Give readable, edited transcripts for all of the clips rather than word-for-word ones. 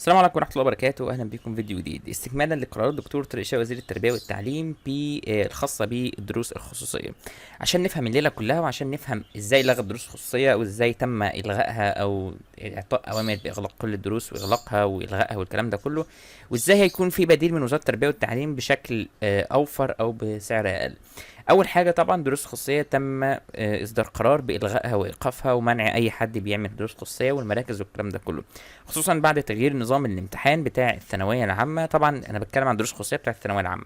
السلام عليكم ورحمة الله وبركاته، أهلا بكم فيديو جديد استكمالا لقرارات الدكتور طارق شاه وزير التربية والتعليم الخاصة بالدروس الخصوصية. عشان نفهم الليلة كلها وعشان نفهم ازاي لغى الدروس الخصوصية او ازاي تم إلغائها او إعطاء أوامر بإغلاق كل الدروس وإغلاقها وإلغائها والكلام ده كله، وازاي هيكون في بديل من وزارة التربية والتعليم بشكل أوفر أو بسعر أقل. اول حاجه طبعا دروس خصوصيه تم اصدار قرار بالغائها وايقافها ومنع اي حد بيعمل دروس خصوصيه والمراكز والكلام ده كله، خصوصا بعد تغيير نظام الامتحان بتاع الثانويه العامه. طبعا انا بتكلم عن دروس خصوصيه بتاع الثانويه العامه،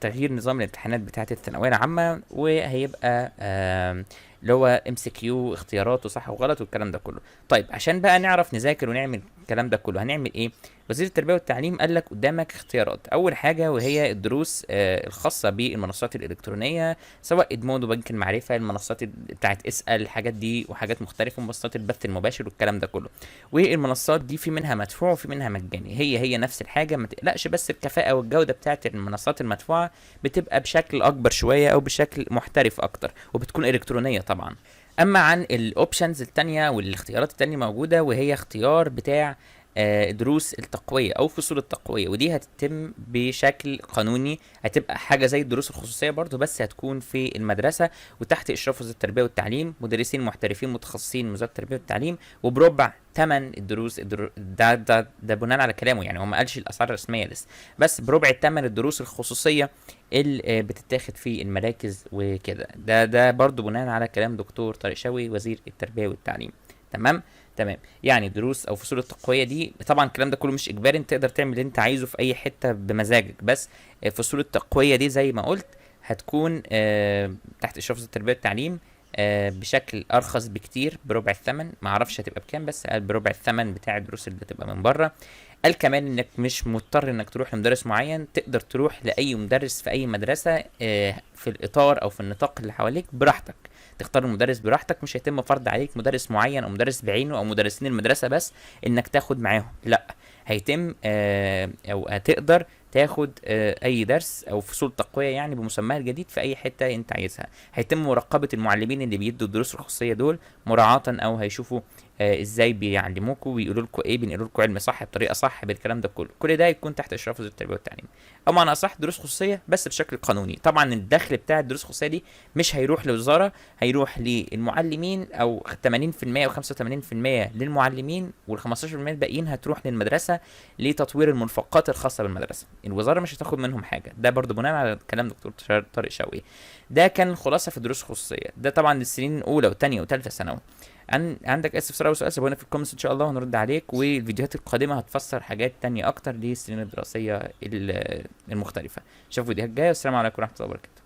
تغيير نظام الامتحانات بتاعه الثانويه العامه، وهيبقى اللي هو ام سي كيو اختيارات وصح وغلط والكلام ده كله. طيب عشان بقى نعرف نذاكر ونعمل الكلام ده كله هنعمل ايه؟ وزير التربيه والتعليم قال لك قدامك اختيارات. اول حاجه وهي الدروس الخاصه بالمنصات الالكترونيه، سواء ادمودو، بنك المعرفه، المنصات بتاعت اسال، الحاجات دي وحاجات مختلفه، منصات البث المباشر والكلام ده كله. والمنصات دي في منها مدفوع وفي منها مجاني، هي نفس الحاجه، ما تقلقش، بس الكفاءه والجوده بتاعت المنصات المدفوعه بتبقى بشكل اكبر شويه او بشكل محترف اكتر وبتكون الكترونيه طبعا. اما عن الاوبشنز التانية والاختيارات التانية موجودة، وهي اختيار بتاع دروس التقوية او فصول التقوية، ودي هتتم بشكل قانوني، هتبقى حاجة زي الدروس الخصوصية برضو، بس هتكون في المدرسة وتحت اشراف وزارة التربية والتعليم، مدرسين محترفين متخصصين من وزارة التربية والتعليم، وبربع ثمن ده بناء على كلامه، يعني هو ما قالش الاسعار الرسمية لسه، بس بربع ثمن الدروس الخصوصية اللي بتتاخد في المراكز وكده. ده برضو بناء على كلام دكتور طارق شوقي وزير التربية والتعليم. تمام. يعني دروس او فصول التقويه دي طبعا الكلام ده كله مش اجباري، انت تقدر تعمل اللي انت عايزه في اي حته بمزاجك، بس فصول التقويه دي زي ما قلت هتكون تحت اشراف وزاره التربيه والتعليم بشكل ارخص بكتير، بربع الثمن. ما اعرفش هتبقى بكام، بس قال بربع الثمن بتاع الدروس اللي بتبقى من بره. قال كمان انك مش مضطر انك تروح لمدرس معين، تقدر تروح لاي مدرس في اي مدرسه في الاطار او في النطاق اللي حواليك براحتك، تختار المدرس براحتك، مش هيتم فرض عليك مدرس معين او مدرس بعينه او مدرسين المدرسه بس انك تاخد معاهم، لا، هيتم او هتقدر تاخد اي درس او فصول تقويه يعني بمسماها الجديد في اي حته انت عايزها. هيتم مراقبه المعلمين اللي بيدوا الدروس الخصوصيه دول مراعاه، او هيشوفوا ازاي بيعلموكوا ويقولوا لكم ايه، بينقلوا لكم علم صح بطريقه صح بالكلام ده كله، كل ده يكون تحت اشراف وزاره التربيه والتعليم. او معنى اصح دروس خصوصيه بس بشكل قانوني. طبعا الدخل بتاع الدروس الخصوصيه دي مش هيروح للوزاره، هيروح للمعلمين، او 80% او 85% للمعلمين، وال 15% الباقيين هتروح للمدرسه لتطوير المرفقات الخاصه بالمدرسه. الوزاره مش هتاخد منهم حاجه، ده برضو بناء على كلام دكتور طارق شوقي. ده كان الخلاصه في الدروس الخصوصيه، ده طبعا للسنين الاولى والثانيه وثالثه ثانوي. عندك استفسار او سؤال سيبونا في الكومنتس ان شاء الله ونرد عليك، والفيديوهات القادمه هتفسر حاجات تانية اكتر للسنين الدراسيه المختلفه. اشوفكم فيديوهات جايه، والسلام عليكم ورحمه الله وبركاته.